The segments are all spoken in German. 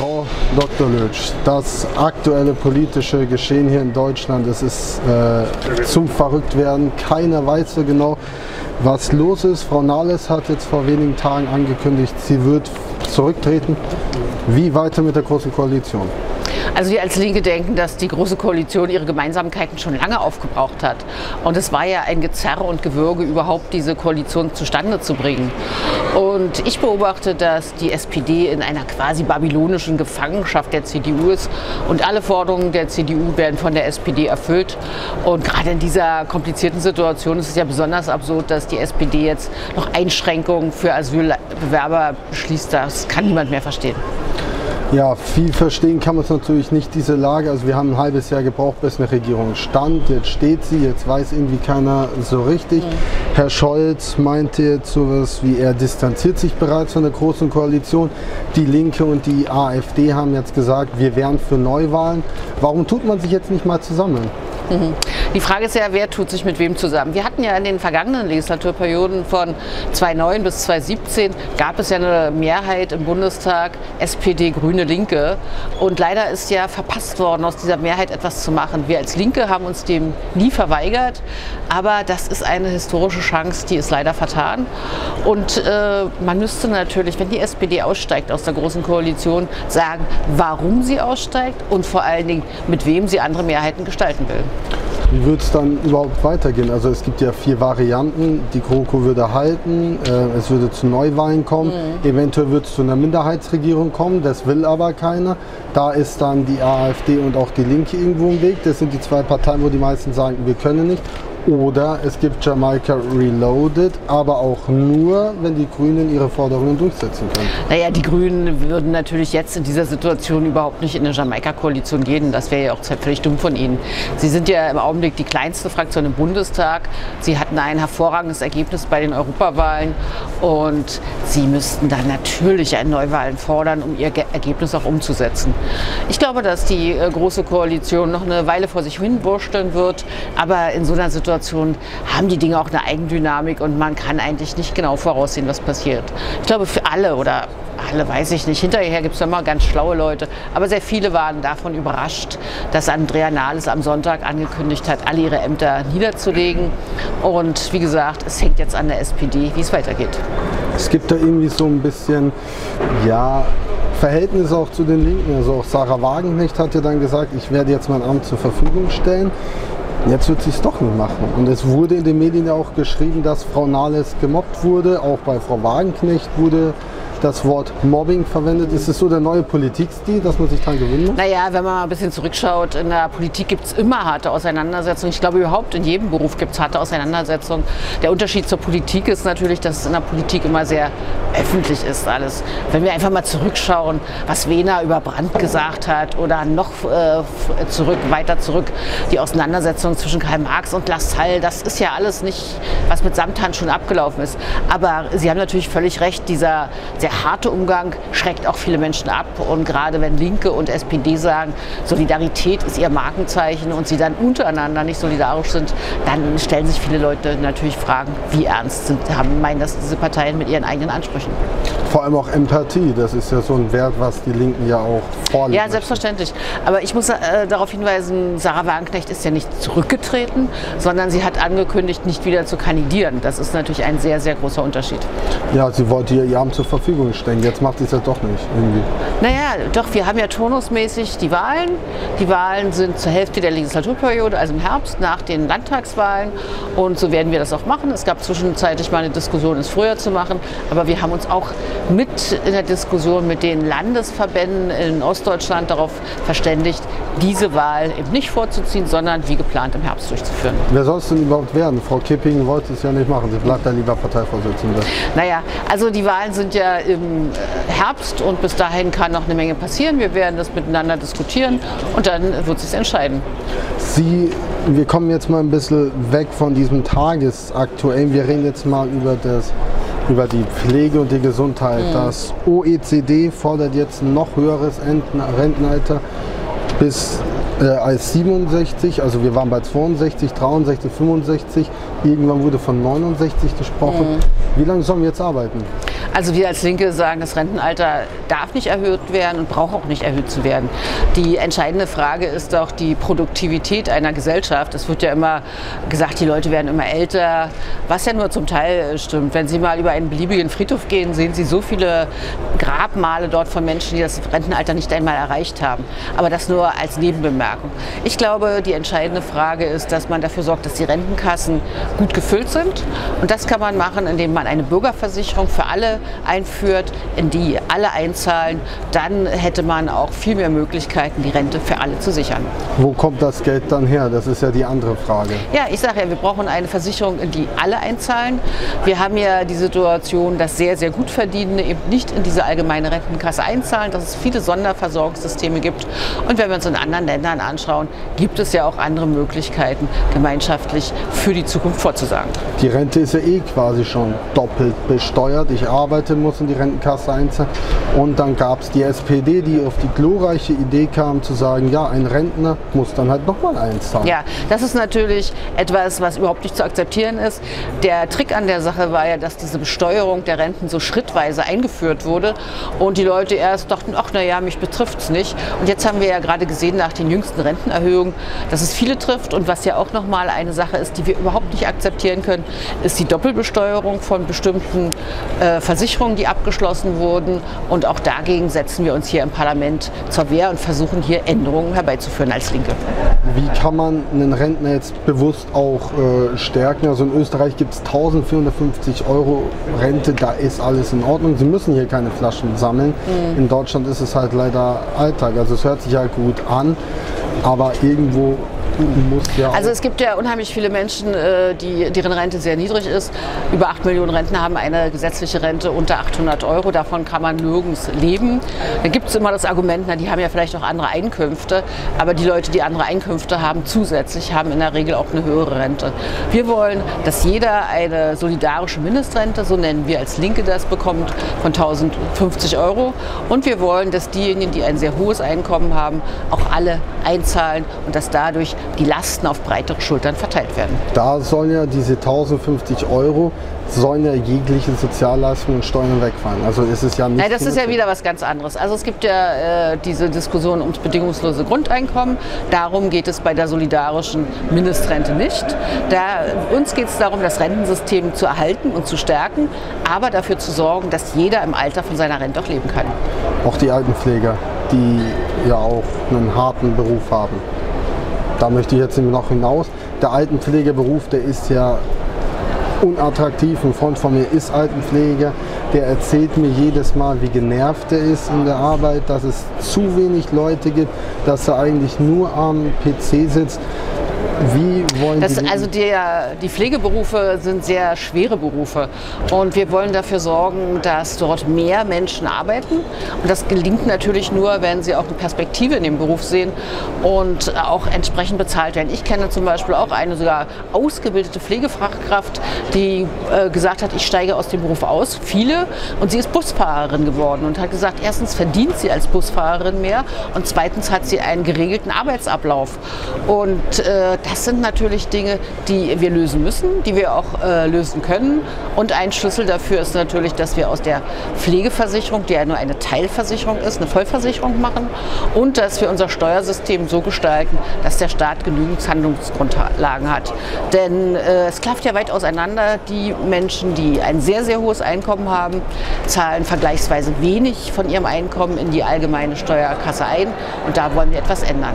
Frau Dr. Lötzsch, das aktuelle politische Geschehen hier in Deutschland, es ist zum Verrücktwerden. Keiner weiß so genau, was los ist. Frau Nahles hat jetzt vor wenigen Tagen angekündigt, sie wird zurücktreten. Wie weiter mit der Großen Koalition? Also wir als Linke denken, dass die Große Koalition ihre Gemeinsamkeiten schon lange aufgebraucht hat. Und es war ja ein Gezerre und Gewürge, überhaupt diese Koalition zustande zu bringen. Und ich beobachte, dass die SPD in einer quasi babylonischen Gefangenschaft der CDU ist. Und alle Forderungen der CDU werden von der SPD erfüllt. Und gerade in dieser komplizierten Situation ist es ja besonders absurd, dass die SPD jetzt noch Einschränkungen für Asylbewerber beschließt. Das kann niemand mehr verstehen. Ja, viel verstehen kann man es natürlich nicht, diese Lage. Also wir haben ein halbes Jahr gebraucht, bis eine Regierung stand. Jetzt steht sie, jetzt weiß irgendwie keiner so richtig. Herr Scholz meinte jetzt sowas wie, er distanziert sich bereits von der Großen Koalition. Die Linke und die AfD haben jetzt gesagt, wir wären für Neuwahlen. Warum tut man sich jetzt nicht mal zusammen? Die Frage ist ja, wer tut sich mit wem zusammen? Wir hatten ja in den vergangenen Legislaturperioden von 2009 bis 2017 gab es ja eine Mehrheit im Bundestag SPD, Grüne, Linke. Und leider ist ja verpasst worden, aus dieser Mehrheit etwas zu machen. Wir als Linke haben uns dem nie verweigert, aber das ist eine historische Chance, die ist leider vertan. Und man müsste natürlich, wenn die SPD aussteigt aus der Großen Koalition, sagen, warum sie aussteigt und vor allen Dingen, mit wem sie andere Mehrheiten gestalten will. Wie wird es dann überhaupt weitergehen? Also es gibt ja 4 Varianten. Die GroKo würde halten, es würde zu Neuwahlen kommen, eventuell wird es zu einer Minderheitsregierung kommen, das will aber keiner. Da ist dann die AfD und auch die Linke irgendwo im Weg. Das sind die 2 Parteien, wo die meisten sagen, wir können nicht. Oder es gibt Jamaika Reloaded, aber auch nur, wenn die Grünen ihre Forderungen durchsetzen können. Naja, die Grünen würden natürlich jetzt in dieser Situation überhaupt nicht in eine Jamaika-Koalition gehen. Das wäre ja auch völlig dumm von ihnen. Sie sind ja im Augenblick die kleinste Fraktion im Bundestag. Sie hatten ein hervorragendes Ergebnis bei den Europawahlen und sie müssten dann natürlich eine Neuwahlen fordern, um ihr Ergebnis auch umzusetzen. Ich glaube, dass die Große Koalition noch eine Weile vor sich hin wursteln wird, aber in so einer Situation haben die Dinge auch eine Eigendynamik und man kann eigentlich nicht genau voraussehen, was passiert. Ich glaube, für alle oder alle weiß ich nicht, hinterher gibt es immer ganz schlaue Leute, aber sehr viele waren davon überrascht, dass Andrea Nahles am Sonntag angekündigt hat, alle ihre Ämter niederzulegen. Und wie gesagt, es hängt jetzt an der SPD, wie es weitergeht. Es gibt da irgendwie so ein bisschen, ja, Verhältnis auch zu den Linken. Also auch Sarah Wagenknecht hat ja dann gesagt, ich werde jetzt mein Amt zur Verfügung stellen. Jetzt wird sie es doch nicht machen. Und es wurde in den Medien ja auch geschrieben, dass Frau Nahles gemobbt wurde. Auch bei Frau Wagenknecht wurde das Wort Mobbing verwendet. Ist es so der neue Politikstil, dass man sich daran gewöhnen muss? Naja, wenn man mal ein bisschen zurückschaut, in der Politik gibt es immer harte Auseinandersetzungen. Ich glaube, überhaupt in jedem Beruf gibt es harte Auseinandersetzungen. Der Unterschied zur Politik ist natürlich, dass es in der Politik immer sehr öffentlich ist alles. Wenn wir einfach mal zurückschauen, was Wehner über Brandt gesagt hat oder noch weiter zurück, die Auseinandersetzung zwischen Karl Marx und Lassalle, das ist ja alles nicht, was mit Samthand schon abgelaufen ist. Aber Sie haben natürlich völlig recht, dieser sehr harte Umgang schreckt auch viele Menschen ab. Und gerade wenn Linke und SPD sagen, Solidarität ist ihr Markenzeichen und sie dann untereinander nicht solidarisch sind, dann stellen sich viele Leute natürlich Fragen, wie ernst meinen das diese Parteien mit ihren eigenen Ansprüchen. Vor allem auch Empathie, das ist ja so ein Wert, was die Linken ja auch vorlegen. Ja, selbstverständlich. Aber ich muss darauf hinweisen, Sarah Wagenknecht ist ja nicht zurückgetreten, sondern sie hat angekündigt, nicht wieder zu kandidieren. Das ist natürlich ein sehr, sehr großer Unterschied. Ja, sie wollte ihr Amt zur Verfügung stellen. Jetzt macht sie es ja doch nicht irgendwie. Naja, doch, wir haben ja turnusmäßig die Wahlen. Die Wahlen sind zur Hälfte der Legislaturperiode, also im Herbst, nach den Landtagswahlen. Und so werden wir das auch machen. Es gab zwischenzeitlich mal eine Diskussion, es früher zu machen. Aber wir haben uns auch mit in der Diskussion mit den Landesverbänden in Ostdeutschland darauf verständigt, diese Wahl eben nicht vorzuziehen, sondern wie geplant im Herbst durchzuführen. Wer soll es denn überhaupt werden? Frau Kipping wollte es ja nicht machen. Sie bleibt da lieber Parteivorsitzende. Naja, also die Wahlen sind ja im Herbst und bis dahin kann noch eine Menge passieren. Wir werden das miteinander diskutieren und dann wird sich entscheiden. Wir kommen jetzt mal ein bisschen weg von diesem Tagesaktuellen. Wir reden jetzt mal über die Pflege und die Gesundheit. Das OECD fordert jetzt ein noch höheres Rentenalter als 67, also wir waren bei 62, 63, 65, irgendwann wurde von 69 gesprochen. Wie lange sollen wir jetzt arbeiten? Also wir als Linke sagen, das Rentenalter darf nicht erhöht werden und braucht auch nicht erhöht zu werden. Die entscheidende Frage ist doch die Produktivität einer Gesellschaft. Es wird ja immer gesagt, die Leute werden immer älter, was ja nur zum Teil stimmt. Wenn Sie mal über einen beliebigen Friedhof gehen, sehen Sie so viele Grabmale dort von Menschen, die das Rentenalter nicht einmal erreicht haben. Aber das nur als Nebenbemerkung. Ich glaube, die entscheidende Frage ist, dass man dafür sorgt, dass die Rentenkassen gut gefüllt sind. Und das kann man machen, indem man eine Bürgerversicherung für alle einführt, in die alle einzahlen. Dann hätte man auch viel mehr Möglichkeiten, die Rente für alle zu sichern. Wo kommt das Geld dann her? Das ist ja die andere Frage. Ja, ich sage ja, wir brauchen eine Versicherung, in die alle einzahlen. Wir haben ja die Situation, dass sehr, sehr gut Verdienende eben nicht in diese allgemeine Rentenkasse einzahlen, dass es viele Sonderversorgungssysteme gibt. Und wenn wir uns in anderen Ländern anschauen, gibt es ja auch andere Möglichkeiten, gemeinschaftlich für die Zukunft vorzusagen. Die Rente ist ja eh quasi schon doppelt besteuert. Ich arbeite, muss in die Rentenkasse einzahlen. Und dann gab es die SPD, die auf die glorreiche Idee kam, zu sagen, ja, ein Rentner muss dann halt nochmal einzahlen. Ja, das ist natürlich etwas, was überhaupt nicht zu akzeptieren ist. Der Trick an der Sache war ja, dass diese Besteuerung der Renten so schrittweise eingeführt wurde und die Leute erst dachten, ach naja, mich betrifft es nicht. Und jetzt haben wir ja gerade gesehen nach den jüngsten Rentenerhöhungen, dass es viele trifft. Und was ja auch nochmal eine Sache ist, die wir überhaupt nicht akzeptieren können, ist die Doppelbesteuerung von bestimmten Versicherungen, die abgeschlossen wurden. Und auch dagegen setzen wir uns hier im Parlament zur Wehr und versuchen hier Änderungen herbeizuführen als Linke. Wie kann man einen Rentner jetzt bewusst auch stärken? Also in Österreich gibt es 1.450 € Rente, da ist alles in Ordnung. Sie müssen hier keine Flaschen sammeln. In Deutschland ist es halt leider Alltag. Also es hört sich ja gut an, aber irgendwo muss ja. Also es gibt ja unheimlich viele Menschen, deren Rente sehr niedrig ist. Über 8 Millionen Rentner haben eine gesetzliche Rente unter 800 €. Davon kann man nirgends leben. Da gibt es immer das Argument, na, die haben ja vielleicht auch andere Einkünfte. Aber die Leute, die andere Einkünfte haben, zusätzlich haben in der Regel auch eine höhere Rente. Wir wollen, dass jeder eine solidarische Mindestrente, so nennen wir als Linke das, bekommt von 1.050 €. Und wir wollen, dass diejenigen, die ein sehr hohes Einkommen haben, auch alle einzahlen und dass dadurch die Lasten auf breitere Schultern verteilt werden. Da sollen ja diese 1.050 € sollen ja jegliche Sozialleistungen und Steuern wegfallen. Also ist es ja nicht. Nein, das ist ja wieder was ganz anderes. Also es gibt ja diese Diskussion ums bedingungslose Grundeinkommen. Darum geht es bei der solidarischen Mindestrente nicht. Uns geht es darum, das Rentensystem zu erhalten und zu stärken, aber dafür zu sorgen, dass jeder im Alter von seiner Rente auch leben kann. Auch die Altenpfleger, die ja auch einen harten Beruf haben. Da möchte ich jetzt noch hinaus. Der Altenpflegeberuf, der ist ja unattraktiv. Ein Freund von mir ist Altenpfleger. Der erzählt mir jedes Mal, wie genervt er ist in der Arbeit, dass es zu wenig Leute gibt, dass er eigentlich nur am PC sitzt. Wie wollen die Pflegeberufe sind sehr schwere Berufe und wir wollen dafür sorgen, dass dort mehr Menschen arbeiten und das gelingt natürlich nur, wenn sie auch eine Perspektive in dem Beruf sehen und auch entsprechend bezahlt werden. Ich kenne zum Beispiel auch eine sogar ausgebildete Pflegefachkraft, die gesagt hat, ich steige aus dem Beruf aus, viele, und sie ist Busfahrerin geworden und hat gesagt, erstens verdient sie als Busfahrerin mehr und zweitens hat sie einen geregelten Arbeitsablauf und das sind natürlich Dinge, die wir lösen müssen, die wir auch lösen können. Und ein Schlüssel dafür ist natürlich, dass wir aus der Pflegeversicherung, die ja nur eine Teilversicherung ist, eine Vollversicherung machen und dass wir unser Steuersystem so gestalten, dass der Staat genügend Handlungsgrundlagen hat. Denn es klafft ja weit auseinander. Die Menschen, die ein sehr, sehr hohes Einkommen haben, zahlen vergleichsweise wenig von ihrem Einkommen in die allgemeine Steuerkasse ein. Und da wollen wir etwas ändern.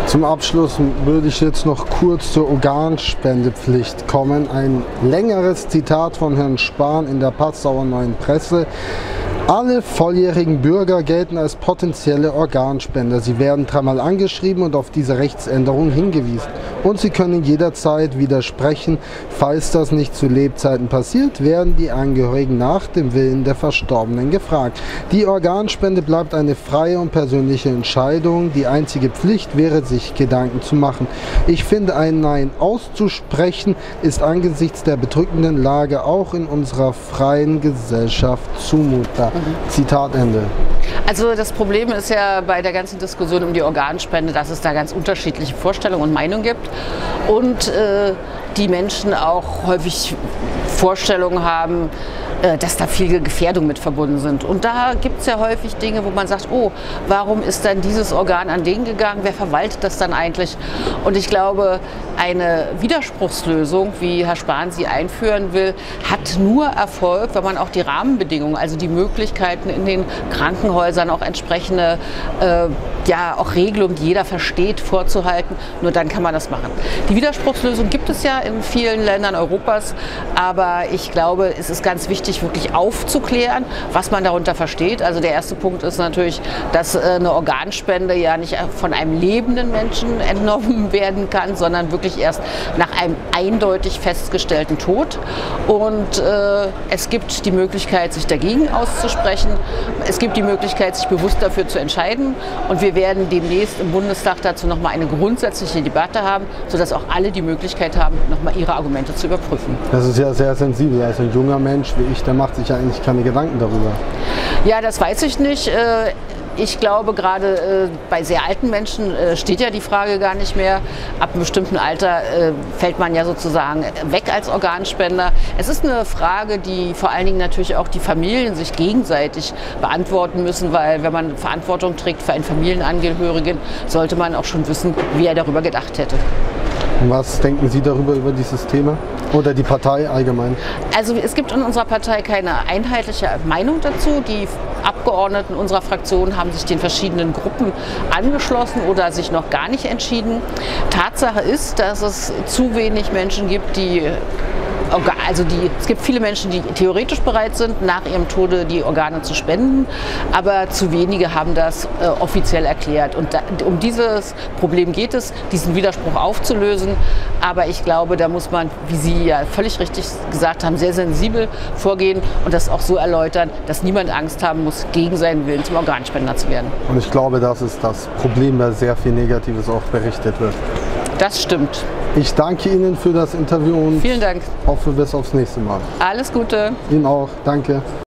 Zum Abschluss würde ich jetzt noch kurz zur Organspendepflicht kommen. Ein längeres Zitat von Herrn Spahn in der Passauer Neuen Presse. Alle volljährigen Bürger gelten als potenzielle Organspender. Sie werden dreimal angeschrieben und auf diese Rechtsänderung hingewiesen. Und sie können jederzeit widersprechen. Falls das nicht zu Lebzeiten passiert, werden die Angehörigen nach dem Willen der Verstorbenen gefragt. Die Organspende bleibt eine freie und persönliche Entscheidung. Die einzige Pflicht wäre, sich Gedanken zu machen. Ich finde, ein Nein auszusprechen ist angesichts der bedrückenden Lage auch in unserer freien Gesellschaft zumutbar. Zitat Ende. Also das Problem ist ja bei der ganzen Diskussion um die Organspende, dass es da ganz unterschiedliche Vorstellungen und Meinungen gibt und die Menschen auch häufig Vorstellungen haben, dass da viele Gefährdungen mit verbunden sind. Und da gibt es ja häufig Dinge, wo man sagt, oh, warum ist dann dieses Organ an den gegangen? Wer verwaltet das dann eigentlich? Und ich glaube, eine Widerspruchslösung, wie Herr Spahn sie einführen will, hat nur Erfolg, wenn man auch die Rahmenbedingungen, also die Möglichkeiten in den Krankenhäusern, auch entsprechende ja, auch Regelungen, die jeder versteht, vorzuhalten. Nur dann kann man das machen. Die Widerspruchslösung gibt es ja in vielen Ländern Europas, aber ich glaube, es ist ganz wichtig, wirklich aufzuklären, was man darunter versteht. Also der erste Punkt ist natürlich, dass eine Organspende ja nicht von einem lebenden Menschen entnommen werden kann, sondern wirklich erst nach einem eindeutig festgestellten Tod. Und es gibt die Möglichkeit, sich dagegen auszusprechen. Es gibt die Möglichkeit, sich bewusst dafür zu entscheiden. Und wir werden demnächst im Bundestag dazu nochmal eine grundsätzliche Debatte haben, sodass auch alle die Möglichkeit haben, nochmal ihre Argumente zu überprüfen. Das ist ja sehr sensibel. Also ein junger Mensch wie ich, der macht sich ja eigentlich keine Gedanken darüber. Ja, das weiß ich nicht. Ich glaube, gerade bei sehr alten Menschen steht ja die Frage gar nicht mehr. Ab einem bestimmten Alter fällt man ja sozusagen weg als Organspender. Es ist eine Frage, die vor allen Dingen natürlich auch die Familien sich gegenseitig beantworten müssen, weil wenn man Verantwortung trägt für einen Familienangehörigen, sollte man auch schon wissen, wie er darüber gedacht hätte. Und was denken Sie darüber, über dieses Thema? Oder die Partei allgemein? Also es gibt in unserer Partei keine einheitliche Meinung dazu. Die Abgeordneten unserer Fraktion haben sich den verschiedenen Gruppen angeschlossen oder sich noch gar nicht entschieden. Tatsache ist, dass es zu wenig Menschen gibt, es gibt viele Menschen, die theoretisch bereit sind, nach ihrem Tode die Organe zu spenden, aber zu wenige haben das offiziell erklärt. Und um dieses Problem geht es, diesen Widerspruch aufzulösen. Aber ich glaube, da muss man, wie Sie ja völlig richtig gesagt haben, sehr sensibel vorgehen und das auch so erläutern, dass niemand Angst haben muss, gegen seinen Willen zum Organspender zu werden. Und ich glaube, das ist das Problem, da sehr viel Negatives auch berichtet wird. Das stimmt. Ich danke Ihnen für das Interview und vielen Dank. Hoffe bis aufs nächste Mal. Alles Gute. Ihnen auch. Danke.